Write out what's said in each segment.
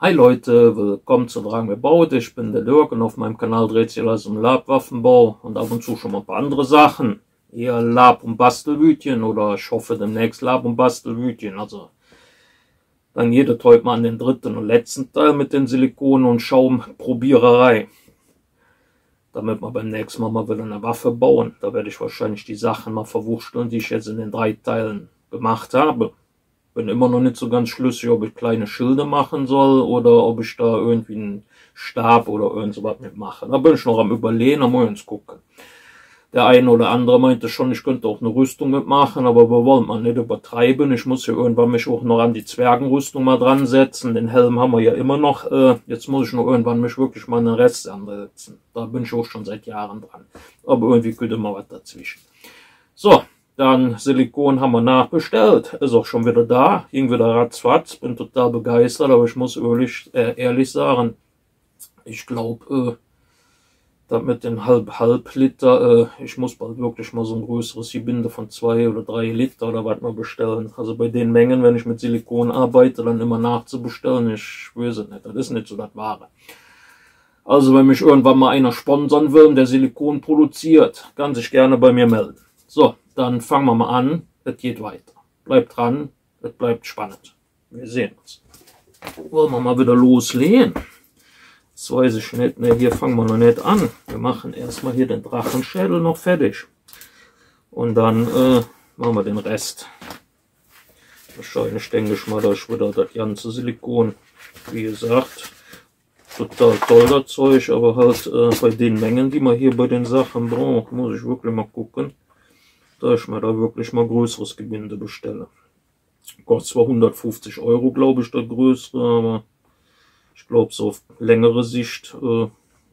Hi Leute, willkommen zu Drang gebaut. Ich bin der Dirk und auf meinem Kanal dreht sich alles um Labwaffenbau und ab und zu schon mal ein paar andere Sachen. Eher Lab- und Bastelwütchen oder ich hoffe demnächst Lab- und Bastelwütchen. Also dann geht es heute mal an den dritten und letzten Teil mit den Silikon- und Schaumprobiererei. Damit wir beim nächsten Mal wieder eine Waffe bauen. Da werde ich wahrscheinlich die Sachen mal verwurschteln, die ich jetzt in den 3 Teilen gemacht habe. Bin immer noch nicht so ganz schlüssig, ob ich kleine Schilde machen soll oder ob ich da irgendwie einen Stab oder irgend so was mitmache. Da bin ich noch am Überlegen, da muss ich uns gucken. Der eine oder andere meinte schon, ich könnte auch eine Rüstung mitmachen, aber wir wollen mal nicht übertreiben. Ich muss ja irgendwann mich auch noch an die Zwergenrüstung mal dran setzen. Den Helm haben wir ja immer noch. Jetzt muss ich noch irgendwann mich wirklich mal einen Rest ansetzen. Da bin ich auch schon seit Jahren dran. Aber irgendwie könnte mal was dazwischen. So. Dann Silikon haben wir nachbestellt, ist auch schon wieder da, ging wieder ratzfatz, bin total begeistert, aber ich muss ehrlich sagen, ich glaube, das mit den halb Liter, ich muss bald wirklich mal so ein größeres Gebinde von 2 oder 3 Liter oder was mal bestellen. Also bei den Mengen, wenn ich mit Silikon arbeite, dann immer nachzubestellen, ich weiß es nicht, das ist nicht so das Wahre. Also wenn mich irgendwann mal einer sponsern will, der Silikon produziert, kann sich gerne bei mir melden. So, dann fangen wir mal an. Es geht weiter. Bleibt dran, es bleibt spannend. Wir sehen uns. Wollen wir mal wieder loslegen? Das weiß ich nicht. Ne, hier fangen wir noch nicht an. Wir machen erstmal hier den Drachenschädel noch fertig. Und dann machen wir den Rest. Wahrscheinlich denke ich mal, da ist wieder das ganze Silikon. Wie gesagt, total toll das Zeug, aber halt bei den Mengen, die man hier bei den Sachen braucht, muss ich wirklich mal gucken, da ich mir da wirklich mal größeres Gebinde bestelle. Kostet zwar 150 €, glaube ich, das größere, aber ich glaube, so auf längere Sicht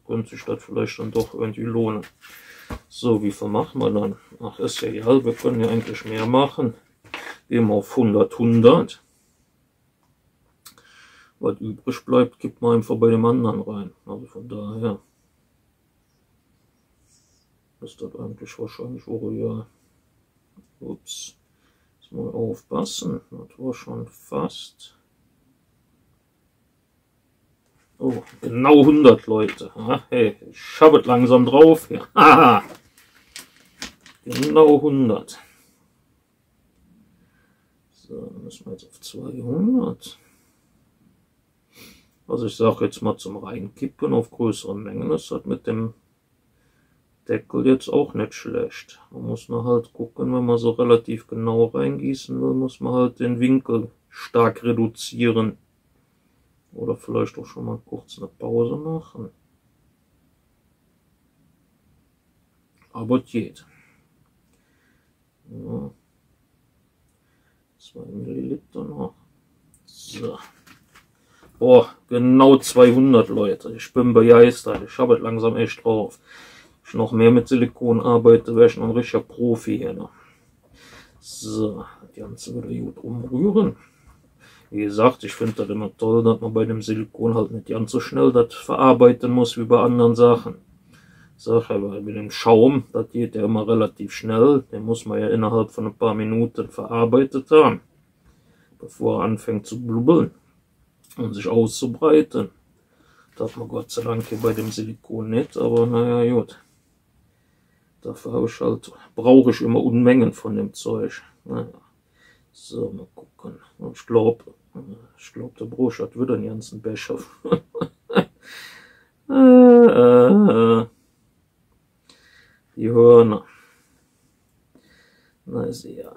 könnte sich das vielleicht dann doch irgendwie lohnen. So, wie viel machen wir dann? Ach, ist ja egal, wir können ja eigentlich mehr machen. Gehen wir auf 100, 100. Was übrig bleibt, gibt man einfach bei dem anderen rein. Also von daher ist das eigentlich wahrscheinlich auch ja. Ups, jetzt mal aufpassen, das war schon fast. Oh, genau 100 Leute. Hey, ich habe es langsam drauf hier. Haha. Genau 100. So, dann müssen wir jetzt auf 200. Also ich sage jetzt mal zum Reinkippen auf größere Mengen, das hat mit dem Deckel jetzt auch nicht schlecht. Man muss nur halt gucken, wenn man so relativ genau reingießen will, muss man halt den Winkel stark reduzieren. Oder vielleicht auch schon mal kurz eine Pause machen. Aber es geht. Ja. 2 Milliliter noch. So. Oh, genau 200 Leute. Ich bin begeistert. Ich habe es langsam echt drauf. Wenn ich noch mehr mit Silikon arbeite, wäre ich noch ein richtiger Profi hier. Ne? So, das Ganze wieder gut umrühren. Wie gesagt, ich finde das immer toll, dass man bei dem Silikon halt nicht ganz so schnell das verarbeiten muss wie bei anderen Sachen. Ich sage aber, mit dem Schaum, das geht ja immer relativ schnell. Den muss man ja innerhalb von ein paar Minuten verarbeitet haben, bevor er anfängt zu blubbeln und sich auszubreiten. Das hat man Gott sei Dank hier bei dem Silikon nicht, aber naja, gut. Dafür habe ich halt, brauche ich immer Unmengen von dem Zeug. Naja. So, mal gucken. Ich glaube, der Brusch hat wieder den ganzen Becher. Die Hörner. Na, ist ja.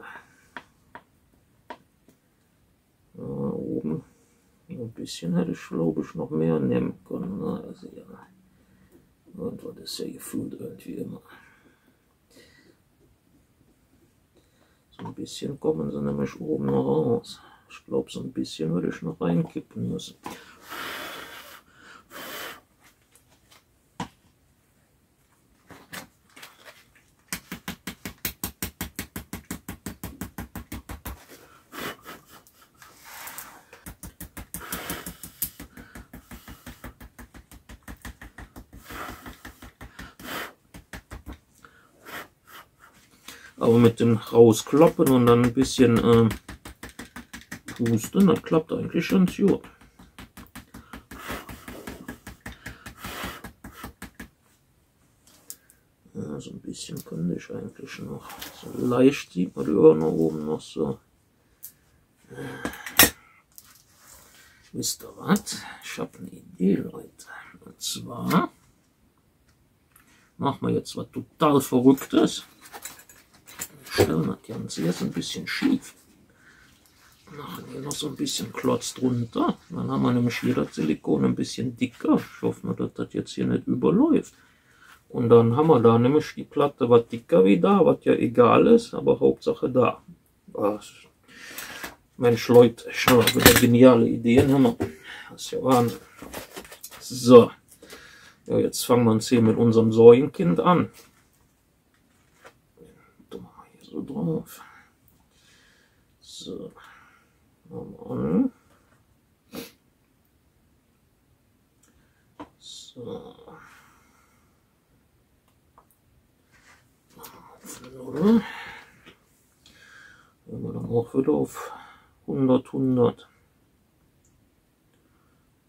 Oben. Ein bisschen hätte ich, glaube ich, noch mehr nehmen können. Na, ist ja. Und was ist ja gefühlt irgendwie immer. So ein bisschen kommen sie nämlich oben noch raus. Ich glaube, so ein bisschen würde ich noch reinkippen müssen. Aber mit dem Rauskloppen und dann ein bisschen pusten, das klappt eigentlich ganz gut. Also ein bisschen könnte ich eigentlich noch. So leicht sieht man die Hörner oben noch so. Wisst ihr was? Ich habe eine Idee, Leute. Und zwar machen wir jetzt was total Verrücktes. Wir stellen das Ganze jetzt ein bisschen schief. Machen hier noch so ein bisschen Klotz drunter. Dann haben wir nämlich hier das Silikon ein bisschen dicker. Ich hoffe nur, dass das jetzt hier nicht überläuft. Und dann haben wir da nämlich die Platte was dicker wie da, was ja egal ist, aber Hauptsache da. Mensch Leute, ich habe wieder geniale Ideen. Das ist ja Wahnsinn. So, ja, jetzt fangen wir uns hier mit unserem Säulenkind an. Da machen wir hier so drauf. So. An. So. Auf 0. Wenn wir dann auch wieder auf 100.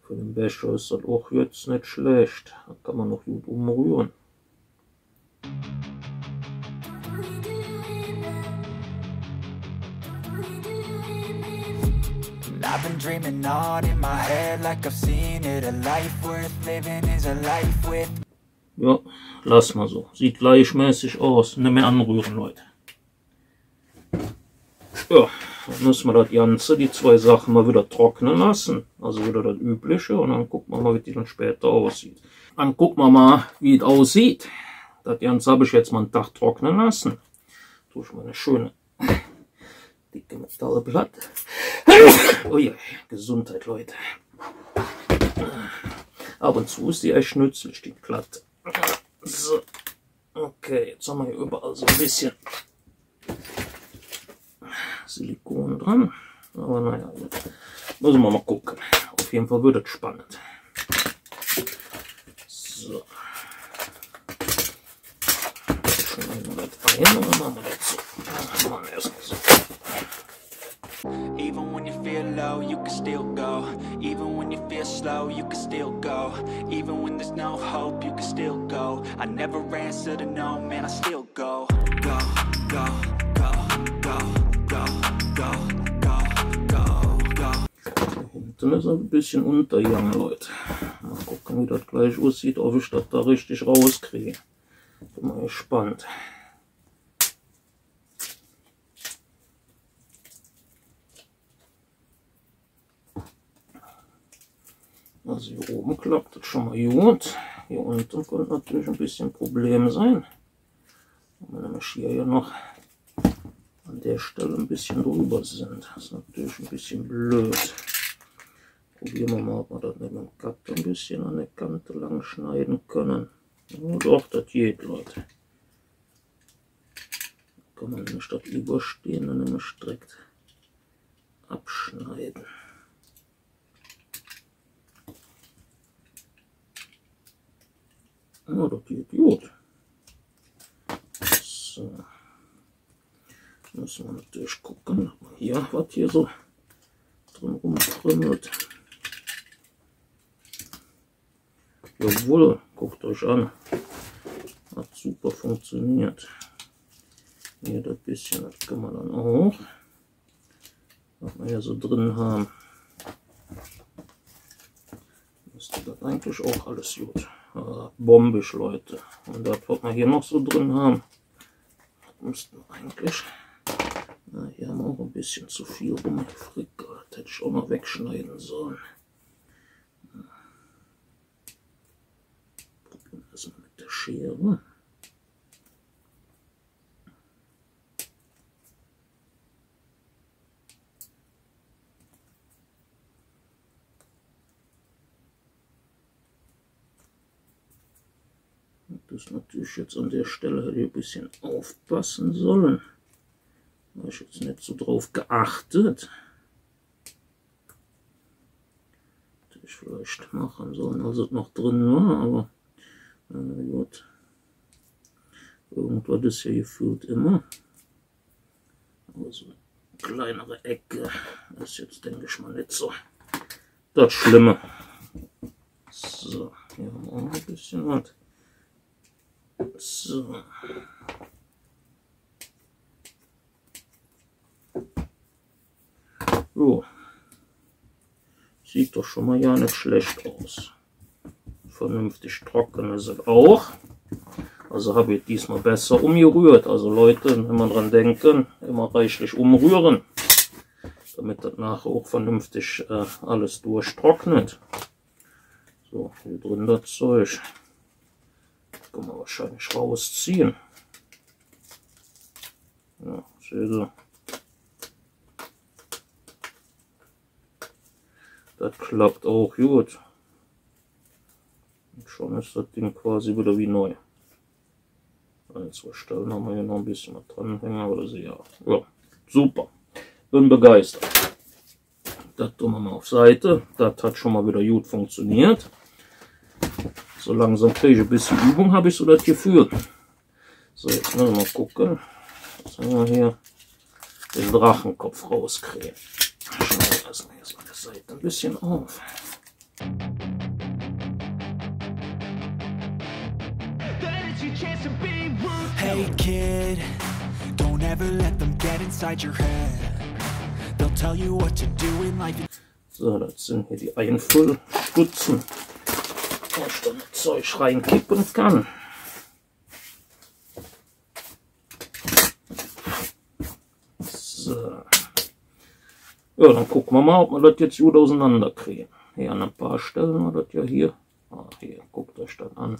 Für den Becher ist das auch jetzt nicht schlecht. Da kann man noch gut umrühren. I've been dreaming on in my head like I've seen it. A life worth living is a life with. Ja, lass mal so. Sieht gleichmäßig aus. Nicht mehr anrühren, Leute. Ja, dann müssen wir das Ganze, die zwei Sachen mal wieder trocknen lassen. Also wieder das Übliche. Und dann gucken wir mal, wie die dann später aussieht. Dann gucken wir mal, wie es aussieht. Das Ganze habe ich jetzt mal einen Tag trocknen lassen. Tue ich mal eine schöne dicke Metallplatte. Oh ja, Gesundheit, Leute. Ab und zu ist die echt nützlich, die Platte. So. Okay, jetzt haben wir hier überall so ein bisschen Silikon dran. Aber naja, müssen wir mal gucken. Auf jeden Fall wird es spannend. So. Schneiden wir das ein und dann machen wir das so. Dann machen wir erstmal so. Even when you feel low, you can still go. Even when you feel slow, you can still go. Even when there's no hope, you can still go. I never answer to no, man, I still go. Go, go, go, go, go, go, go, go, go. Hinten ist ein bisschen untergegangen, Leute. Mal gucken, wie das gleich aussieht, ob ich das da richtig rauskriege. Bin mal gespannt. Also hier oben klappt das schon mal gut. Hier unten könnte natürlich ein bisschen ein Problem sein. Wenn wir nämlich hier ja noch an der Stelle ein bisschen drüber sind. Das ist natürlich ein bisschen blöd. Probieren wir mal, ob wir das mit dem Cutter ein bisschen an der Kante lang schneiden können. Ja, doch, das geht, Leute. Da kann man nämlich das Überstehende nämlich direkt abschneiden. Ja, das geht gut. So. Müssen wir natürlich gucken, hier, was hier so drin rumkrümmelt. Jawohl, guckt euch an. Hat super funktioniert. Hier das bisschen, das kann man dann auch, was wir hier so drin haben. Müsste das eigentlich auch alles gut. Bombig, Leute. Und das, was wir hier noch so drin haben, müssten wir eigentlich. Na, hier haben wir auch ein bisschen zu viel rumgefrickelt. Das hätte ich auch noch wegschneiden sollen. Probieren wir das mal mit der Schere. Das natürlich jetzt an der Stelle hätte ich ein bisschen aufpassen sollen. Da habe ich jetzt nicht so drauf geachtet. Hätte ich vielleicht machen sollen, als es noch drin war, aber gut. Irgendwas ist ja gefühlt immer. Aber so eine kleinere Ecke ist jetzt, denke ich mal, nicht so das Schlimme. So, hier haben wir auch noch ein bisschen was. So. So. Sieht doch schon mal ja nicht schlecht aus. Vernünftig trocken ist es auch. Also habe ich diesmal besser umgerührt. Also Leute, immer dran denken, immer reichlich umrühren, damit das nachher auch vernünftig alles durchtrocknet. So, hier drin das Zeug. Das kann man wahrscheinlich rausziehen. Ja, seht ihr. Das klappt auch gut. Und schon ist das Ding quasi wieder wie neu. An 2 Stellen haben wir hier noch ein bisschen was dranhängen, aber das ist ja super. Bin begeistert. Das tun wir mal auf Seite. Das hat schon mal wieder gut funktioniert. So langsam kriege ich ein bisschen Übung, habe ich so das Gefühl. So, jetzt müssen wir mal gucken. Jetzt haben wir hier den Drachenkopf rauskriegen. Schauen wir erstmal jetzt meine Seite ein bisschen auf. Hey kid, don't ever let them get inside your head. They'll tell you what to do in life. So, das sind hier die Einfüllstutzen, wo ich dann das Zeug reinkippen kann. So. Ja, dann gucken wir mal, ob wir das jetzt gut auseinander kriegen. Hier an ein paar Stellen war das ja hier. Ah, hier, guckt euch das an.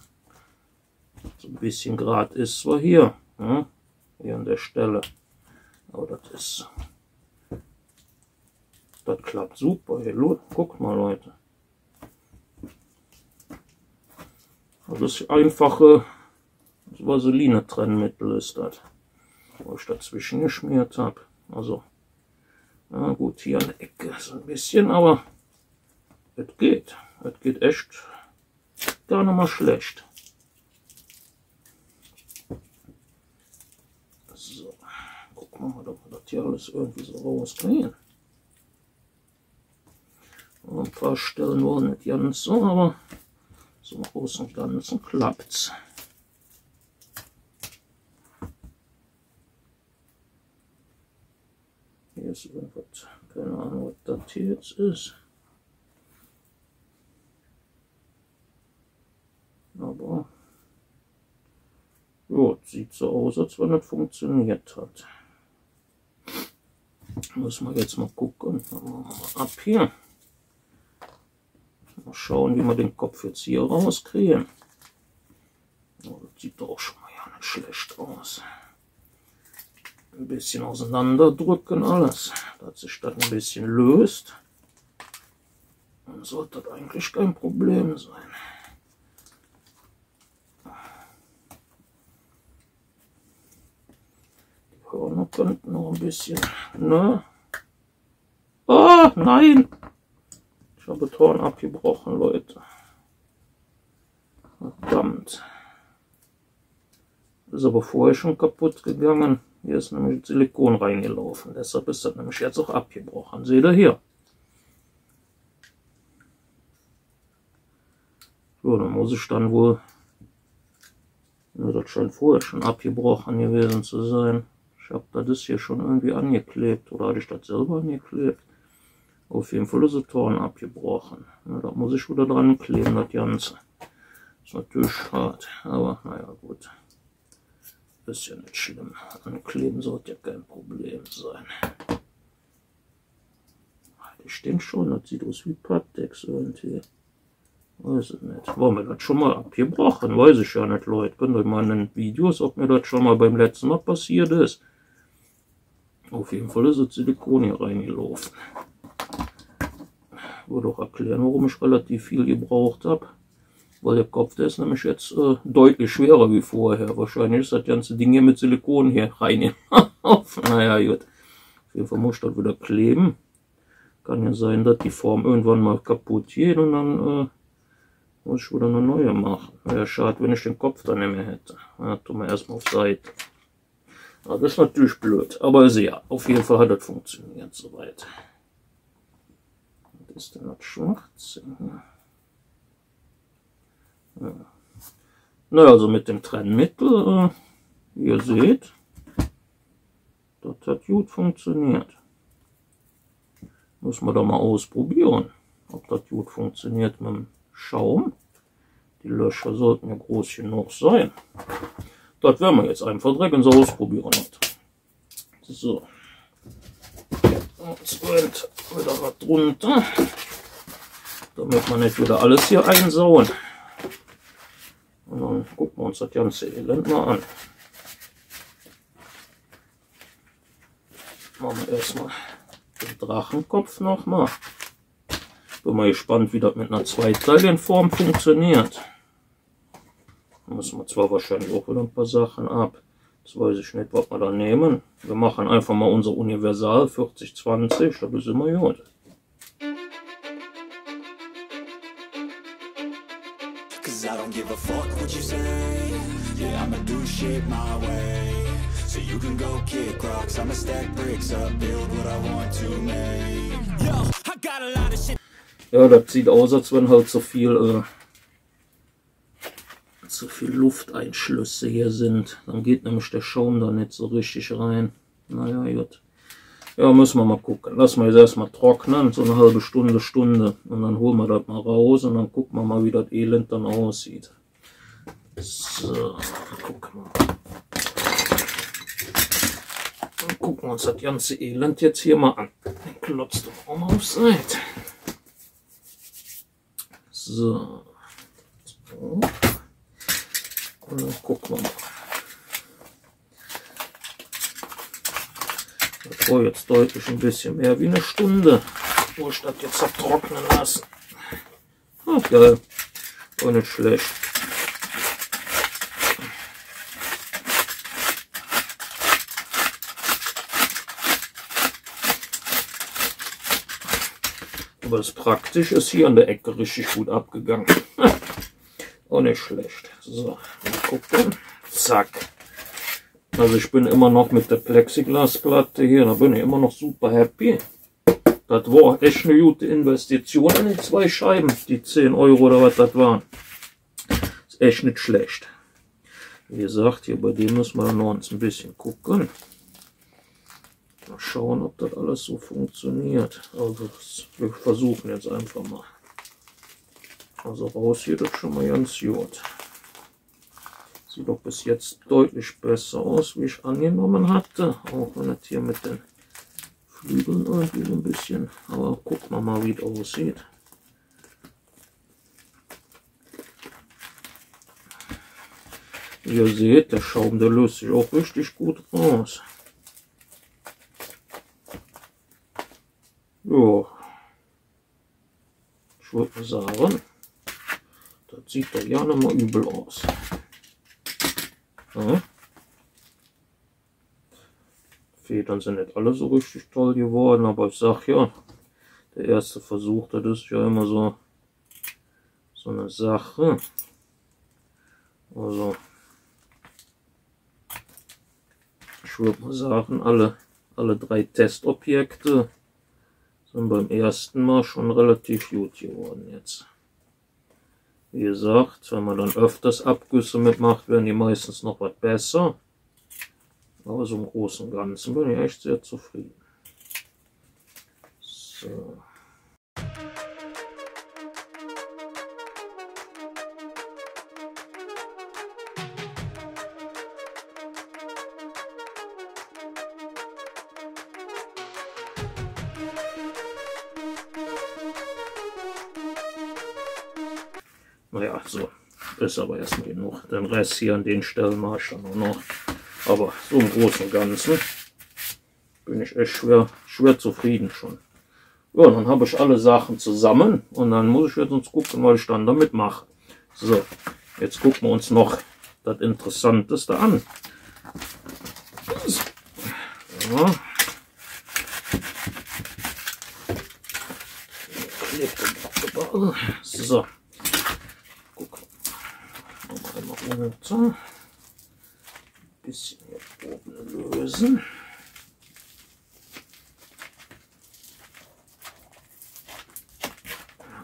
So ein bisschen gerade ist zwar hier, ja, hier an der Stelle, aber das klappt super. Hier, guckt mal Leute. Das einfache Vaseline-Trennmittel ist das, wo ich dazwischen geschmiert habe. Also, na gut, hier an der Ecke ist ein bisschen, aber es geht. Es geht echt gar nicht mal schlecht. So, gucken wir mal, ob wir das hier alles irgendwie so rauskriegen. Ein paar Stellen waren nicht ganz so, aber so im Großen und Ganzen klappt's. Hier ist irgendwas, keine Ahnung, was das hier jetzt ist. Aber ja, sieht so aus, als wenn das funktioniert hat. Müssen wir jetzt mal gucken. Dann machen wir mal ab hier. Mal schauen, wie wir den Kopf jetzt hier rauskriegen. Oh, das sieht doch schon mal ja nicht schlecht aus. Ein bisschen auseinander drücken alles, dass sich das ein bisschen löst. Dann sollte das eigentlich kein Problem sein. Die Hörner könnten noch ein bisschen. Ne? Oh, nein! Ich habe Ton abgebrochen, Leute. Verdammt. Ist aber vorher schon kaputt gegangen. Hier ist nämlich Silikon reingelaufen. Deshalb ist das nämlich jetzt auch abgebrochen. Seht ihr hier? So, dann muss ich dann wohl. Ja, das scheint vorher schon abgebrochen gewesen zu sein. Ich habe das hier schon irgendwie angeklebt. Oder hatte ich das selber angeklebt? Auf jeden Fall ist der Ton abgebrochen. Ja, da muss ich wieder dran kleben, das Ganze. Ist natürlich hart, aber naja, gut. Ist ja nicht schlimm. Ankleben sollte ja kein Problem sein. Die stehen schon, das sieht aus wie Papptex irgendwie. Weiß ich nicht. War mir das schon mal abgebrochen? Weiß ich ja nicht, Leute. Könnt ihr mal in den Videos, ob mir das schon mal beim letzten Mal passiert ist. Auf jeden Fall ist das Silikon hier reingelaufen. Ich würde auch erklären, warum ich relativ viel gebraucht habe. Weil der Kopf, der ist nämlich jetzt deutlich schwerer wie vorher. Wahrscheinlich ist das ganze Ding hier mit Silikon hier rein. Naja, gut. Auf jeden Fall muss ich das wieder kleben. Kann ja sein, dass die Form irgendwann mal kaputt geht und dann muss ich wieder eine neue machen. Wäre schade, wenn ich den Kopf dann nicht mehr hätte. Ja, tun wir erstmal auf Seite. Aber das ist natürlich blöd. Aber also ja, auf jeden Fall hat das funktioniert soweit. Was ist denn das Schwarze? Ja. Na, also mit dem Trennmittel, wie ihr seht, das hat gut funktioniert. Muss man doch mal ausprobieren, ob das gut funktioniert mit dem Schaum. Die Löcher sollten ja groß genug sein. Das werden wir jetzt einfach direkt so ausprobieren. So. Jetzt wird wieder was drunter, damit wir nicht wieder alles hier einsauen. Und dann gucken wir uns das ganze Elend mal an. Machen wir erstmal den Drachenkopf nochmal. Bin mal gespannt, wie das mit einer Zweiteiligenform funktioniert. Da müssen wir zwar wahrscheinlich auch wieder ein paar Sachen ab. Jetzt weiß ich nicht, was wir da nehmen. Wir machen einfach mal unser Universal 40-20, das ist immer gut. I don't give a fuck what you say. Yeah, I'ma do shit my way. So you can go kick rocks, I'ma stack bricks up, build what I want to make. Yo, I got a lot of shit. Ja, das sieht aus, als wenn halt so viel Lufteinschlüsse hier sind. Dann geht nämlich der Schaum da nicht so richtig rein. Naja, gut. Ja, müssen wir mal gucken. Lassen wir jetzt erstmal trocknen, so eine halbe Stunde, Und dann holen wir das mal raus und dann gucken wir mal, wie das Elend dann aussieht. So, gucken wir. Dann gucken wir uns das ganze Elend jetzt hier mal an. Den klotzt doch auch mal auf Seite. So. Und dann gucken wir mal. Das war jetzt deutlich ein bisschen mehr wie eine Stunde, wo ich das jetzt habe trocknen lassen. Ach geil, auch nicht schlecht. Aber das Praktische ist hier an der Ecke richtig gut abgegangen. Auch nicht schlecht. So, mal gucken. Zack. Also ich bin immer noch mit der Plexiglasplatte hier, da bin ich immer noch super happy. Das war echt eine gute Investition in die zwei Scheiben, die 10 Euro oder was das waren. Ist echt nicht schlecht. Wie gesagt, hier bei dem müssen wir noch ein bisschen gucken. Mal schauen, ob das alles so funktioniert. Also wir versuchen jetzt einfach mal. Also raus sieht das schon mal ganz gut. Sieht doch bis jetzt deutlich besser aus, wie ich angenommen hatte. Auch wenn das hier mit den Flügeln irgendwie so ein bisschen. Aber gucken wir mal, wie es aussieht. Wie ihr seht, der Schaum, der löst sich auch richtig gut raus. Ja. Ich würde sagen, das sieht doch ja nicht mal übel aus. Ja. Federn sind nicht alle so richtig toll geworden, aber ich sag ja, der erste Versuch, das ist ja immer so eine Sache. Also ich würde mal sagen, alle 3 Testobjekte sind beim ersten Mal schon relativ gut geworden jetzt. Wie gesagt, wenn man dann öfters Abgüsse mitmacht, werden die meistens noch was besser. Aber so im Großen und Ganzen bin ich echt sehr zufrieden. So. Naja, so ist aber erstmal genug. Den Rest hier an den Stellen mache ich dann auch noch. Aber so im Großen und Ganzen bin ich echt schwer zufrieden schon. Ja, dann habe ich alle Sachen zusammen und dann muss ich jetzt uns gucken, was ich dann damit mache. So, jetzt gucken wir uns noch das Interessanteste an. Ja. So. Runter. Ein bisschen hier oben lösen.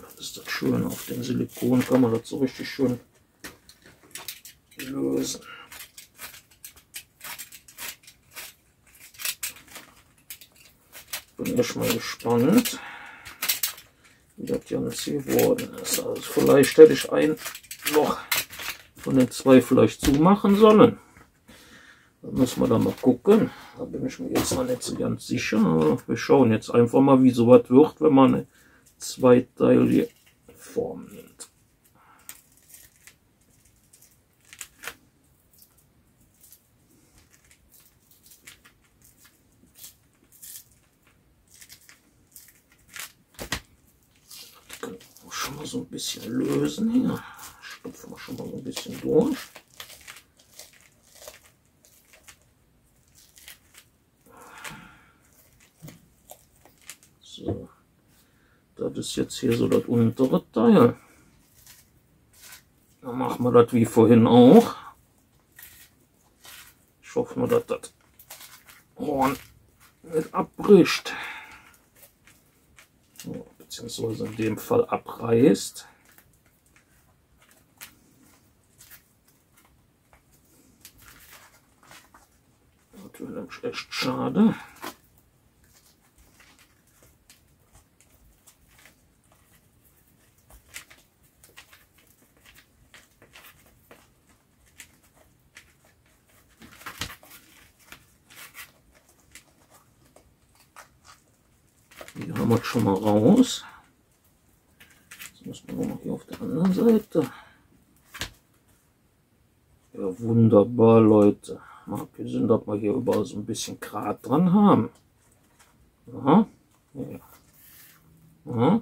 Das ist das Schöne, auf dem Silikon kann man das so richtig schön lösen. Bin echt mal gespannt, wie das Ganze geworden ist. Also vielleicht hätte ich ein Loch von den zwei vielleicht zumachen sollen. Da müssen wir dann mal gucken. Da bin ich mir jetzt noch nicht so ganz sicher. Aber wir schauen jetzt einfach mal, wie so was wird, wenn man eine zweiteilige Form nimmt. Das können wir schon mal so ein bisschen lösen hier. Stopfen wir schon mal so ein bisschen durch. So, das ist jetzt hier so das untere Teil. Dann machen wir das wie vorhin auch. Ich hoffe nur, dass das Horn nicht abbricht. So, beziehungsweise in dem Fall abreißt. Das wäre nämlich echt schade. Hier haben wir es schon mal raus. Jetzt müssen wir noch hier auf der anderen Seite. Ja, wunderbar, Leute. Mal abgesehen, dass wir hier überall so ein bisschen Grat dran haben. Aha. Ja. Aha.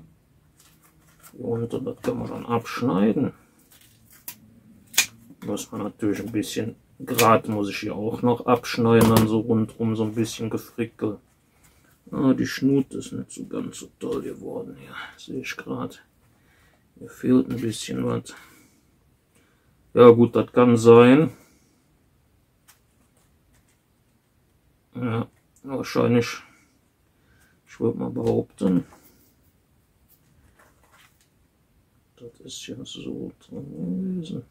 Hier unten, das kann man dann abschneiden. Muss man natürlich ein bisschen Grat, muss ich hier auch noch abschneiden, dann so rundherum so ein bisschen gefrickelt. Ah, die Schnute ist nicht so ganz so toll geworden hier, sehe ich gerade. Hier fehlt ein bisschen was. Ja gut, das kann sein. Ja, wahrscheinlich, ich würde mal behaupten, das ist ja so drin gewesen.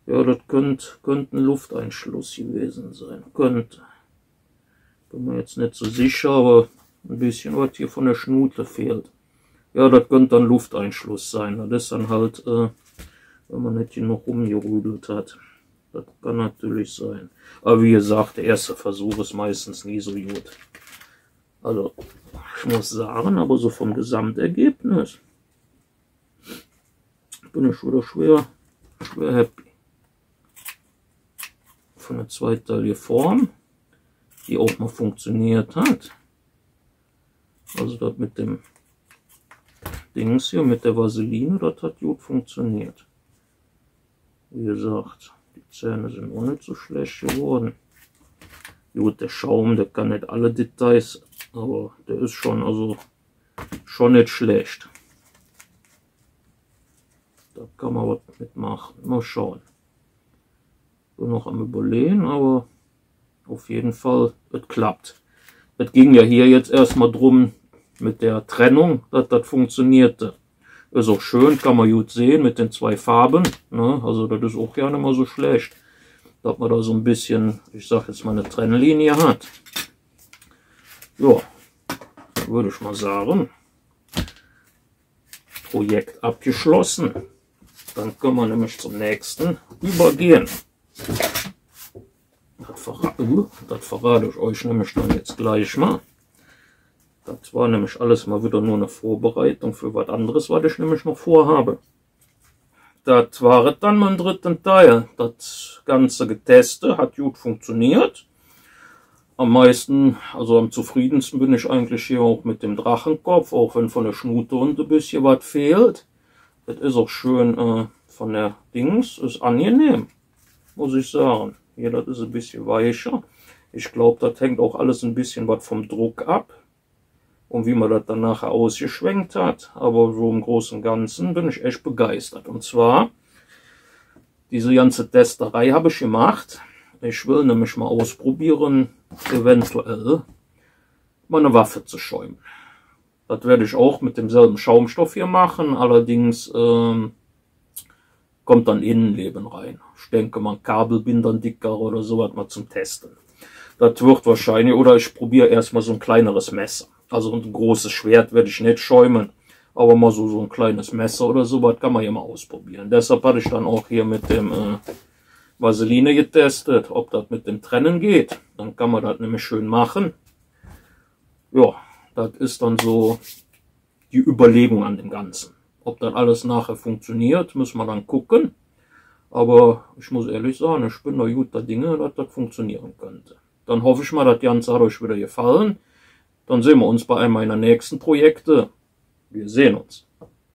Ja, das könnte ein Lufteinschluss gewesen sein. Könnte. Bin mir jetzt nicht so sicher, aber ein bisschen was hier von der Schnute fehlt. Ja, das könnte dann Lufteinschluss sein. Das ist dann halt, wenn man nicht genug rumgerüdelt hat. Das kann natürlich sein. Aber wie gesagt, der erste Versuch ist meistens nie so gut. Also, ich muss sagen, aber so vom Gesamtergebnis bin ich wieder schwer happy. Von der zweiteiligen Form, die auch mal funktioniert hat. Also das mit dem Dings hier, mit der Vaseline, das hat gut funktioniert. Wie gesagt, die Zähne sind auch nicht so schlecht geworden. Gut, der Schaum, der kann nicht alle Details, aber der ist schon, also schon nicht schlecht. Da kann man was mitmachen. Mal schauen. Bin noch am Überlegen, aber auf jeden Fall, es klappt. Es ging ja hier jetzt erstmal drum mit der Trennung, dass das funktionierte. Ist auch schön, kann man gut sehen mit den zwei Farben. Ne? Also das ist auch gar nicht mal so schlecht, dass man da so ein bisschen, ich sag jetzt mal, eine Trennlinie hat. Ja, würde ich mal sagen, Projekt abgeschlossen. Dann können wir nämlich zum nächsten übergehen. Das verrate ich euch nämlich dann jetzt gleich mal. Das war nämlich alles mal wieder nur eine Vorbereitung für was anderes, was ich nämlich noch vorhabe. Das war dann mein dritten Teil. Das ganze Geteste hat gut funktioniert. Am meisten, also am zufriedensten bin ich eigentlich hier auch mit dem Drachenkopf, auch wenn von der Schnute und ein bisschen was fehlt. Das ist auch schön von der Dings, ist angenehm, muss ich sagen. Hier, das ist ein bisschen weicher. Ich glaube, das hängt auch alles ein bisschen was vom Druck ab. Und wie man das dann nachher ausgeschwenkt hat. Aber so im Großen und Ganzen bin ich echt begeistert. Und zwar, diese ganze Testerei habe ich gemacht. Ich will nämlich mal ausprobieren, eventuell mal eine Waffe zu schäumen. Das werde ich auch mit demselben Schaumstoff hier machen. Allerdings kommt kommt dann Innenleben rein. Ich denke mal Kabelbindern dicker oder sowas mal zum Testen. Das wird wahrscheinlich, oder ich probiere erstmal so ein kleineres Messer. Also ein großes Schwert werde ich nicht schäumen, aber mal so ein kleines Messer oder sowas kann man ja mal ausprobieren. Deshalb hatte ich dann auch hier mit dem Vaseline getestet, ob das mit dem Trennen geht. Dann kann man das nämlich schön machen. Ja, das ist dann so die Überlegung an dem Ganzen. Ob das alles nachher funktioniert, müssen wir dann gucken. Aber ich muss ehrlich sagen, ich bin da guter Dinge, dass das funktionieren könnte. Dann hoffe ich mal, das Ganze hat euch wieder gefallen. Dann sehen wir uns bei einem meiner nächsten Projekte. Wir sehen uns.